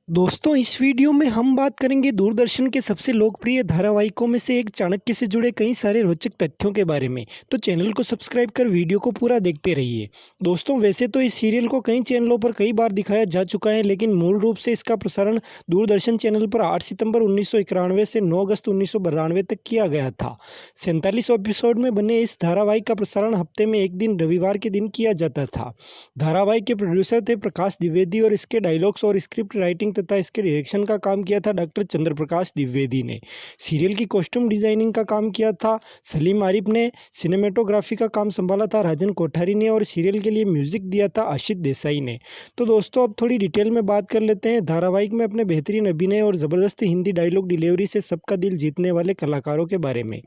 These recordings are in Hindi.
दोस्तों इस वीडियो में हम बात करेंगे दूरदर्शन के सबसे लोकप्रिय धारावाहिकों में से एक चाणक्य से जुड़े कई सारे रोचक तथ्यों के बारे में। तो चैनल को सब्सक्राइब कर वीडियो को पूरा देखते रहिए। दोस्तों वैसे तो इस सीरियल को कई चैनलों पर कई बार दिखाया जा चुका है, लेकिन मूल रूप से इसका प्रसारण दूरदर्शन चैनल पर 8 सितंबर 1991 से 9 अगस्त 1992 तक किया गया था। 47 एपिसोड में बने इस धारावाहिक का प्रसारण हफ्ते में एक दिन रविवार के दिन किया जाता था। धारावाहिक के प्रोड्यूसर थे प्रकाश द्विवेदी और इसके डायलॉग्स और स्क्रिप्ट राइटिंग तथा इसके डायरेक्शन का काम किया था डॉक्टर चंद्रप्रकाश द्विवेदी ने। सीरियल की कॉस्ट्यूम डिजाइनिंग का काम किया था सलीम आरिफ ने। सिनेमेटोग्राफी का काम संभाला था राजन कोठारी ने और सीरियल के लिए म्यूजिक दिया था आशित देसाई ने। तो दोस्तों अब थोड़ी डिटेल में बात कर लेते हैं धारावाहिक में अपने बेहतरीन अभिनय और ज़बरदस्त हिंदी डायलॉग डिलीवरी से सबका दिल जीतने वाले कलाकारों के बारे में।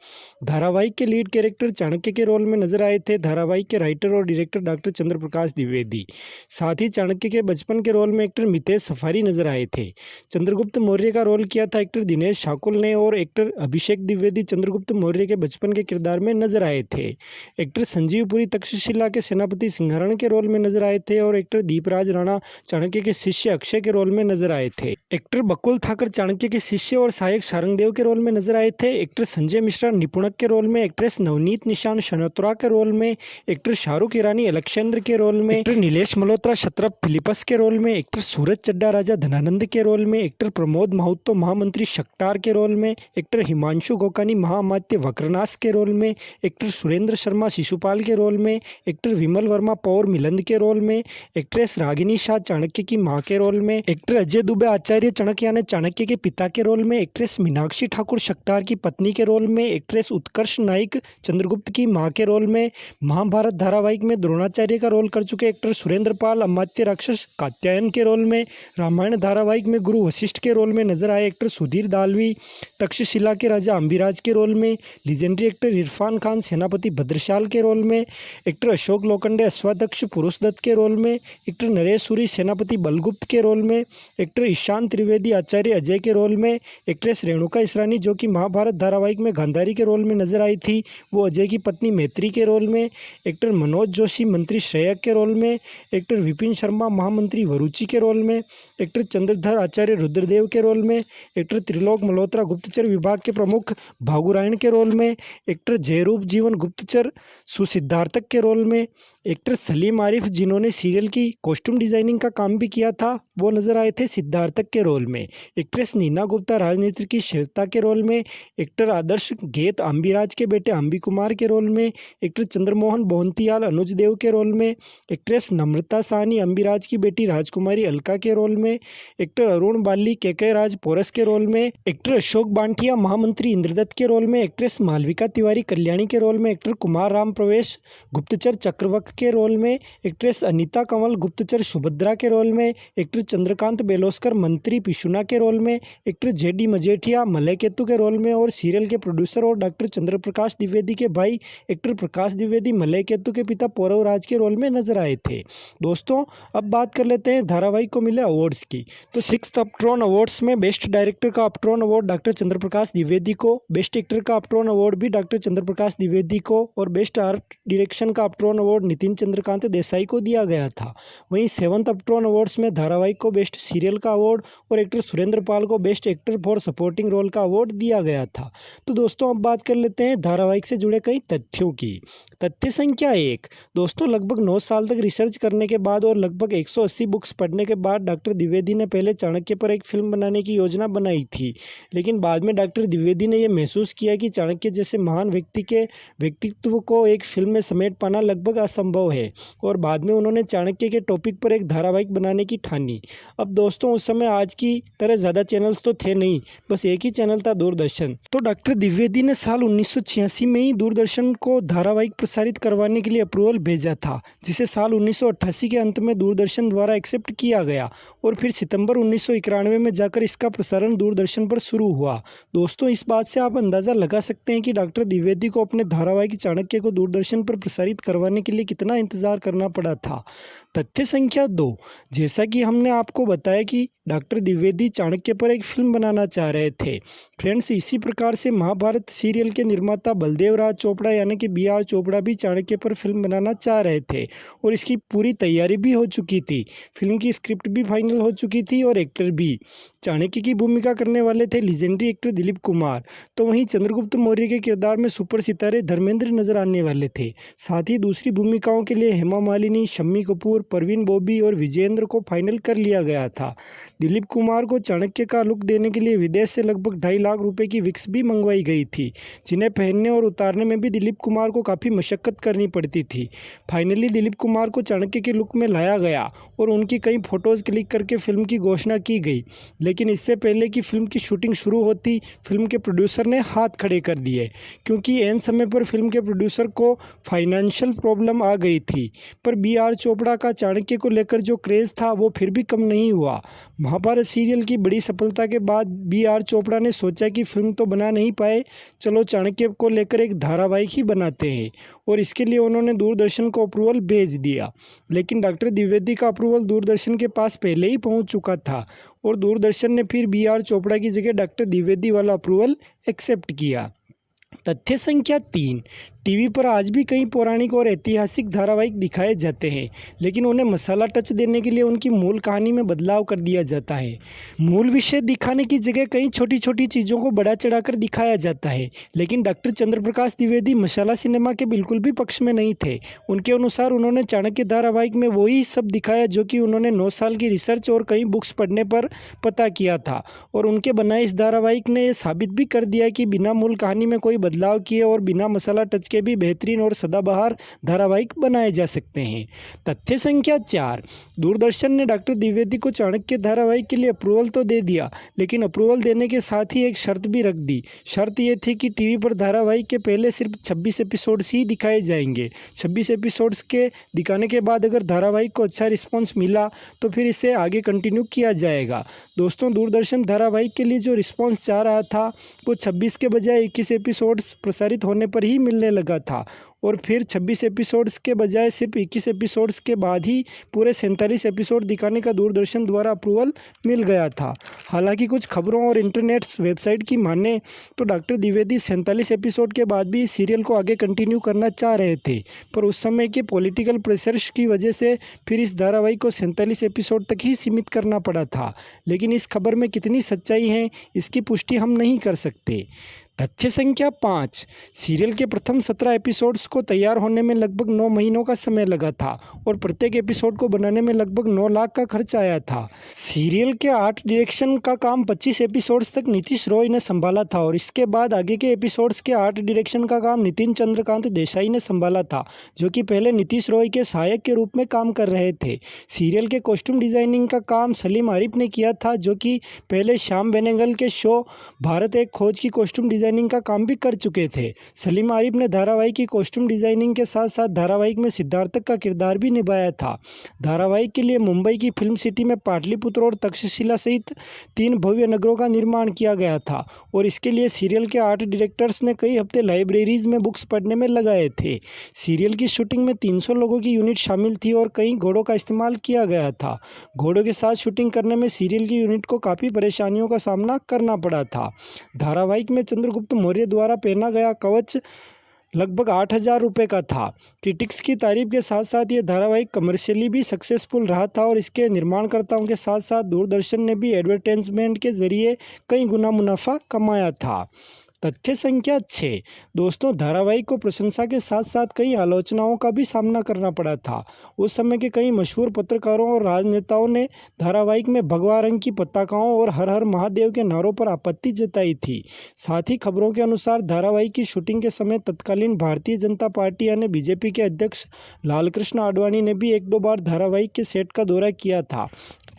धारावाहिक के लीड कैरेक्टर चाणक्य के रोल में नजर आए थे धारावाहिक के राइटर और डायरेक्टर डॉक्टर चंद्रप्रकाश द्विवेदी। साथ ही चाणक्य के बचपन के रोल में एक्टर मितेश सफारी नजर आए थे। चंद्रगुप्त मौर्य का रोल किया था एक्टर दिनेश ठाकुर ने और एक्टर अभिषेक द्विवेदी चंद्रगुप्त मौर्य के बचपन के किरदार में नजर आए थे। एक्टर संजीवपुरी तक्षशिला के सेनापति सिंहरण के रोल में नजर आए थे और एक्टर दीपराज राणा चाणक्य के शिष्य अक्षय के रोल में नजर आए थे। एक्टर बकुल ठाकर चाणक्य के शिष्य और सहायक सारंगदेव के रोल में नजर आए थे। एक्टर संजय मिश्रा निपुणक के रोल में, एक्ट्रेस नवनीत निशान शनोत्रा के रोल में, एक्टर शाहरुख ईरानी अलक्षेंद्र के रोल में, एक्टर नीलेश मल्होत्रा क्षत्रप फिलिपस के रोल में, एक्टर सूरज चड्डा राजा धनानंद के रोल में, एक्टर प्रमोद महतो महामंत्री शक्टार के रोल में, एक्टर हिमांशु गोकानी महामात्य वक्रनाश के रोल में, एक्टर सुरेंद्र शर्मा शिशुपाल के रोल में, एक्टर विमल वर्मा पौर मिलंद के रोल में, एक्ट्रेस रागिनी शाह चाणक्य की मां के रोल में, एक्टर अजय दुबे आचार्य चाणक्य यानी चाणक्य के पिता के रोल में, एक्ट्रेस मीनाक्षी ठाकुर शक्टार की पत्नी के रोल में, एक्ट्रेस उत्कर्ष नाइक चंद्रगुप्त की मां के रोल में, महाभारत धारावाहिक में द्रोणाचार्य का रोल कर चुके एक्टर सुरेंद्र पाल अमात्य राक्षस कात्यायन के रोल में, रामायण धारावाहिक में गुरु वशिष्ठ के रोल में नजर आए एक्टर सुधीर दालवी तक्षशिला के राजा अंबिराज के रोल में, लीजेंडरी एक्टर इरफान खान सेनापति भद्रशाल के रोल में, एक्टर अशोक लोखंडे अश्वाध्यक्ष पुरुषदत्त के रोल में, एक्टर नरेश सूरी सेनापति बलगुप्त के रोल में, एक्टर ईशान त्रिवेदी आचार्य अजय के रोल में, एक्ट्रेस रेणुका इसरानी जो कि महाभारत धारावाहिक में गांधारी के रोल में नजर आई थी वो अजय की पत्नी मैत्री के रोल में, एक्टर मनोज जोशी मंत्री श्रेयक के रोल में, एक्टर विपिन शर्मा महामंत्री वरुचि के रोल में, एक्टर चंद्रधर आचार्य रुद्रदेव के रोल में, एक्टर त्रिलोक मल्होत्रा गुप्तचर विभाग के प्रमुख भागुरायण के रोल में, एक्टर जयरूप जीवन गुप्तचर सुसिद्धार्थक के रोल में, एक्टर सलीम आरिफ जिन्होंने सीरियल की कॉस्ट्यूम डिजाइनिंग का काम भी किया था वो नजर आए थे सिद्धार्थक के रोल में, एक्ट्रेस नीना गुप्ता राजनीति की श्वेता के रोल में, एक्टर आदर्श गेत अंबिराज के बेटे अंबी कुमार के रोल में, एक्टर चंद्रमोहन बोहंतियाल अनुज देव के रोल में, एक्ट्रेस नम्रता साहनी अंबिराज की बेटी राजकुमारी अलका के रोल में, एक्टर अरुण बाली के राज पोरस के रोल में, एक्टर अशोक बांटिया महामंत्री इंद्रदत्त के रोल में, एक्ट्रेस मालविका तिवारी कल्याणी के रोल में, एक्टर कुमार राम प्रवेश गुप्तचर चक्रवर्ती के रोल में, एक्ट्रेस अनीता कंवल गुप्तचर सुभद्रा के रोल में, एक्टर चंद्रकांत बेलोस्कर मंत्री पिशुना के रोल में, एक्टर जेडी मजेठिया मलय केतु के रोल में और सीरियल के प्रोड्यूसर और डॉक्टर चंद्रप्रकाश द्विवेदी के भाई एक्टर प्रकाश द्विवेदी मलय केतु के पिता पौरव राज के रोल में नजर आए थे। दोस्तों अब बात कर लेते हैं धारावाहिक को मिले अवार्ड्स की। तो 6th अपट्रॉन अवार्ड्स में बेस्ट डायरेक्टर का अपट्रॉन अवार्ड डॉक्टर चंद्रप्रकाश द्विवेदी को, बेस्ट एक्टर का अपट्रॉन अवार्ड भी डॉक्टर चंद्रप्रकाश द्विवेदी को और बेस्ट आर्ट डायरेक्शन का अपट्रॉन अवार्ड नितिन चंद्रकांत देसाई को दिया गया था। वहीं 7th अपट्रॉन अवार्ड्स में धारावाहिक को बेस्ट सीरियल का अवार्ड और एक्टर सुरेंद्र पाल को best actor for supporting role का अवार्ड दिया गया था। तो दोस्तों अब बात कर लेते हैं धारावाहिक से जुड़े कई तथ्यों की। तथ्य संख्या 1। दोस्तों लगभग 9 साल तक रिसर्च करने के बाद और लगभग 180 बुक्स पढ़ने के बाद डॉक्टर द्विवेदी ने पहले चाणक्य पर एक फिल्म बनाने की योजना बनाई थी, लेकिन बाद में डॉक्टर द्विवेदी ने यह महसूस किया कि चाणक्य जैसे महान व्यक्ति के व्यक्तित्व को एक फिल्म में समेट पाना लगभग असंभव है और बाद में उन्होंने चाणक्य के टॉपिक पर एक धारावाहिक बनाने की ठानी। अब दोस्तों उस समय आज की तरह ज़्यादा चैनल्स तो थे नहीं, बस एक ही चैनल था दूरदर्शन। तो डॉक्टर द्विवेदी ने साल 1986 में ही दूरदर्शन को धारावाहिक प्रसारित करवाने के लिए अप्रूवल भेजा था, जिसे साल 1988 के अंत में दूरदर्शन द्वारा एक्सेप्ट किया गया और फिर सितंबर 1991 में जाकर इसका प्रसारण दूरदर्शन पर शुरू हुआ। दोस्तों इस बात से आप अंदाज़ा लगा सकते हैं कि डॉक्टर द्विवेदी को अपने धारावाहिक चाणक्य को दूरदर्शन पर प्रसारित करवाने के लिए कितना इंतजार करना पड़ा था। तथ्य संख्या 2, जैसा कि हमने आपको बताया कि डॉक्टर द्विवेदी चाणक्य पर एक फिल्म बनाना चाह रहे थे। फ्रेंड्स, इसी प्रकार से महाभारत सीरियल के निर्माता बलदेव राज चोपड़ा यानी कि बी आर चोपड़ा भी चाणक्य पर फिल्म बनाना चाह रहे थे और इसकी पूरी तैयारी भी हो चुकी थी। फिल्म की स्क्रिप्ट भी फाइनल हो चुकी थी और एक्टर भी। चाणक्य की भूमिका करने वाले थे लीजेंडरी एक्टर दिलीप कुमार, तो वहीं चंद्रगुप्त मौर्य के किरदार में सुपर सितारे धर्मेंद्र नजर आने वाले थे। साथ ही दूसरी भूमिकाओं के लिए हेमा मालिनी, शम्मी कपूर, परवीन बॉबी और विजेंद्र को फाइनल कर लिया गया था। दिलीप कुमार को चाणक्य का लुक देने के लिए विदेश से लगभग 2.5 लाख रुपए की विक्स भी मंगवाई गई थी, जिन्हें पहनने और उतारने में भी दिलीप कुमार को काफ़ी मशक्कत करनी पड़ती थी। फाइनली दिलीप कुमार को चाणक्य के लुक में लाया गया और उनकी कई फ़ोटोज़ क्लिक करके फिल्म की घोषणा की गई। लेकिन इससे पहले कि फिल्म की शूटिंग शुरू होती, फिल्म के प्रोड्यूसर ने हाथ खड़े कर दिए, क्योंकि एन समय पर फिल्म के प्रोड्यूसर को फाइनेंशियल प्रॉब्लम आ गई थी। पर बी आर चोपड़ा का चाणक्य को लेकर जो क्रेज़ था वो फिर भी कम नहीं हुआ। महाभारत सीरियल की बड़ी सफलता के बाद बी आर चोपड़ा ने सोचा कि फिल्म तो बना नहीं पाए, चलो चाणक्य को लेकर एक धारावाहिक ही बनाते हैं, और इसके लिए उन्होंने दूरदर्शन को अप्रूवल भेज दिया। लेकिन डॉक्टर द्विवेदी का अप्रूवल दूरदर्शन के पास पहले ही पहुंच चुका था और दूरदर्शन ने फिर बी आर चोपड़ा की जगह डॉक्टर द्विवेदी वाला अप्रूवल एक्सेप्ट किया। तथ्य संख्या 3, टीवी पर आज भी कई पौराणिक और ऐतिहासिक धारावाहिक दिखाए जाते हैं, लेकिन उन्हें मसाला टच देने के लिए उनकी मूल कहानी में बदलाव कर दिया जाता है। मूल विषय दिखाने की जगह कई छोटी छोटी चीज़ों को बढ़ा चढ़ाकर दिखाया जाता है। लेकिन डॉक्टर चंद्रप्रकाश द्विवेदी मसाला सिनेमा के बिल्कुल भी पक्ष में नहीं थे। उनके अनुसार उन्होंने चाणक्य धारावाहिक में वही सब दिखाया जो कि उन्होंने 9 साल की रिसर्च और कई बुक्स पढ़ने पर पता किया था, और उनके बनाए इस धारावाहिक ने यह साबित भी कर दिया कि बिना मूल कहानी में कोई बदलाव किए और बिना मसाला टच के भी बेहतरीन और सदाबहार धारावाहिक बनाए जा सकते हैं। तथ्य संख्या 4, दूरदर्शन ने डॉक्टर द्विवेदी को चाणक्य धारावाहिक के लिए अप्रूवल तो दे दिया, लेकिन अप्रूवल देने के साथ ही एक शर्त भी रख दी। शर्त ये थी कि टीवी पर धारावाहिक के पहले सिर्फ 26 एपिसोड्स ही दिखाए जाएंगे। 26 एपिसोड्स के दिखाने के बाद अगर धारावाहिक को अच्छा रिस्पॉन्स मिला तो फिर इसे आगे कंटिन्यू किया जाएगा। दोस्तों, दूरदर्शन धारावाहिक के लिए जो रिस्पॉन्स चाह रहा था वो 26 के बजाय 21 एपिसोड्स प्रसारित होने पर ही मिलने लगा था, और फिर 26 एपिसोड्स के बजाय सिर्फ 21 एपिसोड्स के बाद ही पूरे 47 एपिसोड दिखाने का दूरदर्शन द्वारा अप्रूवल मिल गया था। हालांकि कुछ खबरों और इंटरनेट वेबसाइट की माने तो डॉक्टर द्विवेदी 47 एपिसोड के बाद भी इस सीरियल को आगे कंटिन्यू करना चाह रहे थे, पर उस समय के पॉलिटिकल प्रेशर्स की वजह से फिर इस धारावाहिक को 47 एपिसोड तक ही सीमित करना पड़ा था। लेकिन इस खबर में कितनी सच्चाई है इसकी पुष्टि हम नहीं कर सकते। तथ्य संख्या 5, सीरियल के प्रथम 17 एपिसोड्स को तैयार होने में लगभग 9 महीनों का समय लगा था और प्रत्येक एपिसोड को बनाने में लगभग 9 लाख का खर्च आया था। सीरियल के आर्ट डायरेक्शन का काम 25 एपिसोड्स तक नीतीश रॉय ने संभाला था और इसके बाद आगे के एपिसोड्स के आर्ट डायरेक्शन का काम नितिन चंद्रकांत देसाई ने संभाला था, जो कि पहले नीतीश रॉय के सहायक के रूप में काम कर रहे थे। सीरियल के कॉस्ट्यूम डिजाइनिंग का काम सलीम आरिफ ने किया था, जो कि पहले श्याम बेनेगल के शो भारत एक खोज की कॉस्ट्यूम डिजाइनिंग का काम भी कर चुके थे। सलीम आरिफ ने धारावाहिक की कॉस्ट्यूम डिजाइनिंग के साथ साथ धारावाहिक में सिद्धार्थ का किरदार भी निभाया था। धारावाहिक के लिए मुंबई की फिल्म सिटी में पाटलिपुत्र और तक्षशिला सहित 3 भव्य नगरों का निर्माण किया गया था और इसके लिए सीरियल के आर्ट डायरेक्टर्स ने कई हफ्ते लाइब्रेरीज में बुक्स पढ़ने में लगाए थे। सीरियल की शूटिंग में 300 लोगों की यूनिट शामिल थी और कई घोड़ों का इस्तेमाल किया गया था। घोड़ों के साथ शूटिंग करने में सीरियल की यूनिट को काफ़ी परेशानियों का सामना करना पड़ा था। धारावाहिक में चंद्रगुप्त मौर्य द्वारा पहना गया कवच लगभग 8,000 रुपये का था। क्रिटिक्स की तारीफ के साथ साथ ये धारावाहिक कमर्शियली भी सक्सेसफुल रहा था और इसके निर्माणकर्ताओं के साथ साथ दूरदर्शन ने भी एडवर्टाइजमेंट के जरिए कई गुना मुनाफा कमाया था। तथ्य संख्या 6, दोस्तों, धारावाहिक को प्रशंसा के साथ साथ कई आलोचनाओं का भी सामना करना पड़ा था। उस समय के कई मशहूर पत्रकारों और राजनेताओं ने धारावाहिक में भगवा रंग की पताकाओं और हर हर महादेव के नारों पर आपत्ति जताई थी। साथ ही खबरों के अनुसार धारावाहिक की शूटिंग के समय तत्कालीन भारतीय जनता पार्टी यानी बीजेपी के अध्यक्ष लालकृष्ण आडवाणी ने भी 1-2 बार धारावाहिक के सेट का दौरा किया था।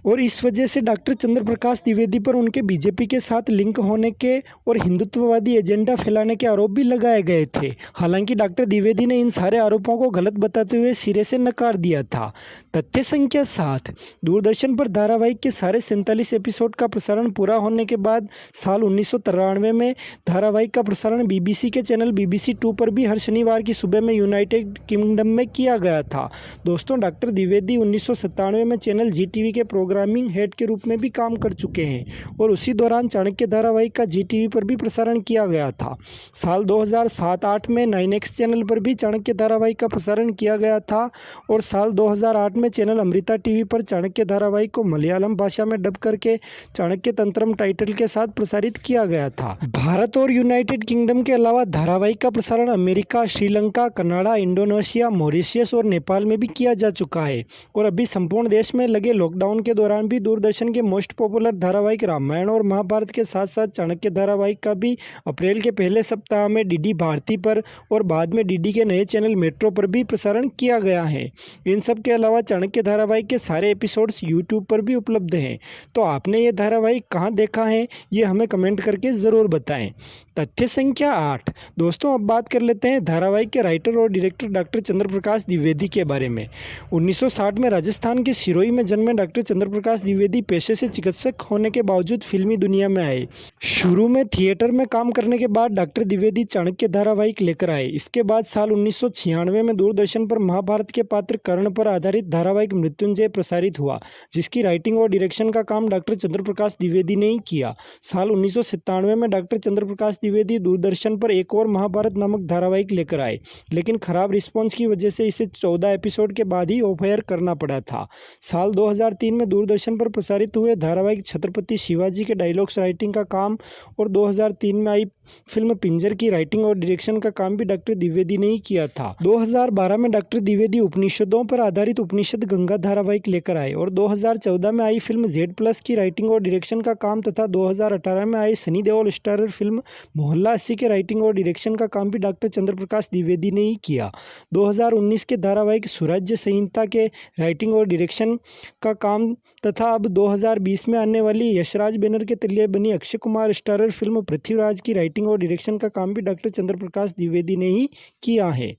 और इस वजह से डॉक्टर चंद्र प्रकाश द्विवेदी पर उनके बीजेपी के साथ लिंक होने के और हिंदुत्ववादी एजेंडा फैलाने के आरोप भी लगाए गए थे। हालांकि डॉक्टर द्विवेदी ने इन सारे आरोपों को गलत बताते हुए सिरे से नकार दिया था। तथ्य संख्या 7, दूरदर्शन पर धारावाहिक के सारे 47 एपिसोड का प्रसारण पूरा होने के बाद साल 1993 में धारावाहिक का प्रसारण बीबीसी के चैनल BBC 2 पर भी हर शनिवार की सुबह में यूनाइटेड किंगडम में किया गया था। दोस्तों, डॉक्टर द्विवेदी 1997 में चैनल GTV के प्रोग्रामिंग हेड के रूप में भी काम कर चुके हैं और उसी दौरान चाणक्य धारावाहिक का GTV पर भी प्रसारण किया गया था। साल 2007-8 में 9X चैनल पर भी चाणक्य धारावाहिक का प्रसारण किया गया था और साल 2008 में चैनल अमृता टीवी पर चाणक्य धारावाहिक को मलयालम भाषा में डब करके चाणक्य तंत्रम टाइटल के साथ प्रसारित किया गया था। भारत और यूनाइटेड किंगडम के अलावा धारावाहिक का प्रसारण America, Sri Lanka, Canada, Indonesia, Mauritius और नेपाल में भी किया जा चुका है। और अभी संपूर्ण देश में लगे लॉकडाउन के दौरान भी दूरदर्शन के मोस्ट पॉपुलर धारावाहिक रामायण और महाभारत के साथ साथ चाणक्य धारावाहिक का भी अप्रैल के पहले सप्ताह में DD भारती पर और बाद में DD के नए चैनल मेट्रो पर भी प्रसारण किया गया है। इन सब के अलावा चाणक्य धारावाहिक के सारे एपिसोड्स यूट्यूब पर भी उपलब्ध हैं। तो आपने ये धारावाहिक कहाँ देखा है, ये हमें कमेंट करके ज़रूर बताएं। तथ्य संख्या 8, दोस्तों अब बात कर लेते हैं धारावाहिक के राइटर और डायरेक्टर डॉक्टर चंद्र प्रकाश द्विवेदी के बारे में। 1960 में राजस्थान के सिरोही में जन्मे डॉक्टर चंद्र प्रकाश द्विवेदी पेशे से चिकित्सक होने के बावजूद फिल्मी दुनिया में आए। शुरू में थिएटर में काम करने के बाद डॉक्टर द्विवेदी चाणक्य धारावाहिक लेकर आए। इसके बाद साल 1996 में दूरदर्शन पर महाभारत के पात्र कर्ण पर आधारित धारावाहिक मृत्युंजय प्रसारित हुआ, जिसकी राइटिंग और डायरेक्शन का काम डॉक्टर चंद्र प्रकाश द्विवेदी ने ही किया। साल 1997 में डॉक्टर चंद्र प्रकाश द्विवेदी दूरदर्शन पर एक और महाभारत नामक धारावाहिक लेकर आए, लेकिन खराब रिस्पॉन्स की वजह से इसे 14 एपिसोड के बाद ही ऑफ एयर करना पड़ा था। साल 2003 में दूरदर्शन पर प्रसारित हुए धारावाहिक छत्रपति शिवाजी के डायलॉग्स राइटिंग का काम और 2003 में आई फिल्म पिंजर की राइटिंग और डायरेक्शन का काम भी डॉक्टर द्विवेदी ने ही किया था। 2012 में डॉक्टर द्विवेदी उपनिषदों पर आधारित उपनिषद गंगा धारावाहिक लेकर आए और 2014 में आई फिल्म Z+ की राइटिंग और डायरेक्शन का काम तथा 2018 में आई सनी देओल स्टारर फिल्म मोहल्ला 80 के राइटिंग और डायरेक्शन का काम भी डॉक्टर चंद्र प्रकाश द्विवेदी ने ही किया। 2019 के धारावाहिक सुराज्य संहिता के राइटिंग और डायरेक्शन का काम तथा अब 2020 में आने वाली यशराज बैनर के तले बनी अक्षय कुमार स्टारर फिल्म पृथ्वीराज की राइटिंग और डायरेक्शन का काम भी डॉक्टर चंद्र प्रकाश द्विवेदी ने ही किया है।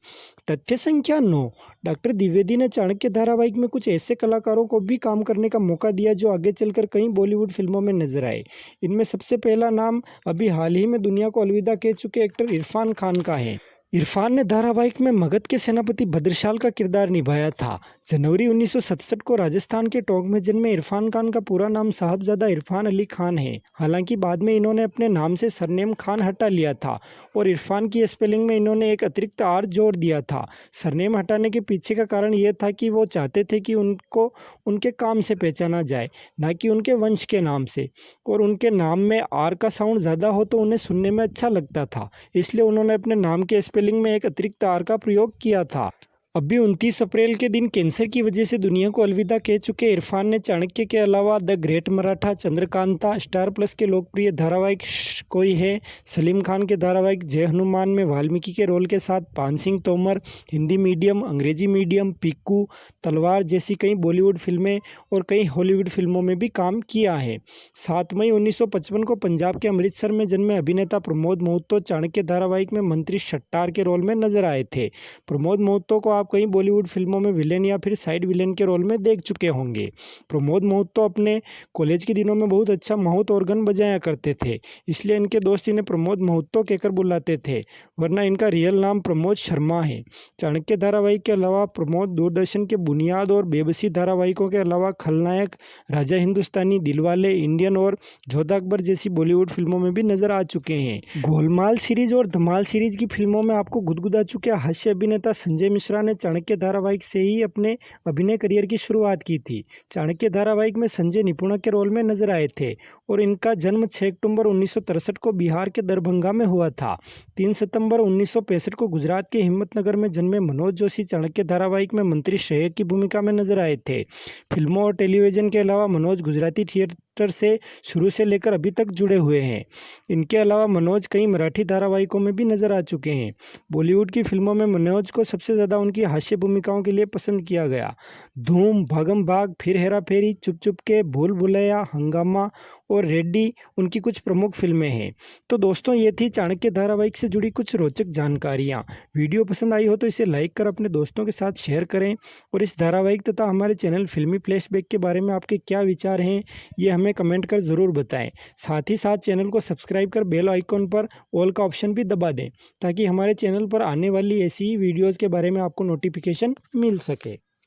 तथ्य संख्या 9, डॉक्टर द्विवेदी ने चाणक्य धारावाहिक में कुछ ऐसे कलाकारों को भी काम करने का मौका दिया जो आगे चलकर कई बॉलीवुड फिल्मों में नजर आए। इनमें सबसे पहला नाम अभी हाल ही में दुनिया को अलविदा कह चुके एक्टर इरफान खान का है। इरफान ने धारावाहिक में मगध के सेनापति भद्रशाल का किरदार निभाया था। जनवरी 1967 को राजस्थान के टोंक में जन्मे इरफान खान का पूरा नाम साहबजादा इरफान अली खान है। हालांकि बाद में इन्होंने अपने नाम से सरनेम खान हटा लिया था और इरफान की स्पेलिंग में इन्होंने एक अतिरिक्त R जोड़ दिया था। सरनेम हटाने के पीछे का कारण ये था कि वो चाहते थे कि उनको उनके काम से पहचाना जाए, ना कि उनके वंश के नाम से, और उनके नाम में R का साउंड ज़्यादा हो तो उन्हें सुनने में अच्छा लगता था, इसलिए उन्होंने अपने नाम के स्पेलिंग में एक अतिरिक्त R का प्रयोग किया था। अभी 29 अप्रैल के दिन कैंसर की वजह से दुनिया को अलविदा कह चुके इरफान ने चाणक्य के अलावा the great Maratha, Chandrakanta, star+ के लोकप्रिय धारावाहिक कोई है, सलीम खान के धारावाहिक जय हनुमान में वाल्मीकि के रोल के साथ पान सिंह तोमर, हिंदी मीडियम, अंग्रेजी मीडियम, पिक्कू, तलवार जैसी कई बॉलीवुड फिल्में और कई हॉलीवुड फिल्मों में भी काम किया है। 7 मई 1955 को पंजाब के अमृतसर में जन्मे अभिनेता प्रमोद मोहतो चाणक्य धारावाहिक में मंत्री शट्टार के रोल में नजर आए थे। प्रमोद मोहतो को आप कई बॉलीवुड फिल्मों में विलेन या फिर साइड विलेन के रोल में देख चुके होंगे। प्रमोद मोहतो अपने कॉलेज के दिनों में बहुत अच्छा माउथ ऑर्गन बजाया करते थे, इसलिए इनके दोस्त इन्हें प्रमोद मोहतो कहकर बुलाते थे, वरना इनका रियल नाम प्रमोद शर्मा है। चाणक्य धारावाहिक के अलावा प्रमोद दूरदर्शन के बुनियाद और बेबसी धारावाहिकों के अलावा खलनायक, राजा हिंदुस्तानी, दिलवाले, इंडियन और जोधा अकबर जैसी बॉलीवुड फिल्मों में भी नजर आ चुके हैं। गोलमाल सीरीज और धमाल सीरीज की फिल्मों में आपको गुदगुदा चुके हास्य अभिनेता संजय मिश्रा ने चाणक्य धारावाहिक से ही अपने अभिनय करियर की शुरुआत की थी। चाणक्य धारावाहिक में संजय निपुणा के रोल में नजर आए थे और इनका जन्म 6 अक्टूबर 1963 को बिहार के दरभंगा में हुआ था। 3 सितंबर 1965 को गुजरात के हिम्मतनगर में जन्मे मनोज जोशी चाणक्य धारावाहिक में मंत्री श्रेयक की भूमिका में नजर आए थे। फिल्मों और टेलीविजन के अलावा मनोज गुजराती पोस्टर से शुरू से लेकर अभी तक जुड़े हुए हैं। इनके अलावा मनोज कई मराठी धारावाहिकों में भी नजर आ चुके हैं। बॉलीवुड की फिल्मों में मनोज को सबसे ज़्यादा उनकी हास्य भूमिकाओं के लिए पसंद किया गया। धूम, भागम भाग, फिर हेरा फेरी, चुप चुप के, भूल भुलैया, हंगामा और रेड्डी उनकी कुछ प्रमुख फिल्में हैं। तो दोस्तों, ये थी चाणक्य धारावाहिक से जुड़ी कुछ रोचक जानकारियाँ। वीडियो पसंद आई हो तो इसे लाइक कर अपने दोस्तों के साथ शेयर करें और इस धारावाहिक तथा हमारे चैनल फिल्मी फ्लैशबैक के बारे में आपके क्या विचार हैं, ये हमें कमेंट कर ज़रूर बताएं। साथ ही साथ चैनल को सब्सक्राइब कर बेल आइकॉन पर ऑल का ऑप्शन भी दबा दें ताकि हमारे चैनल पर आने वाली ऐसी ही वीडियोज़ के बारे में आपको नोटिफिकेशन मिल सके।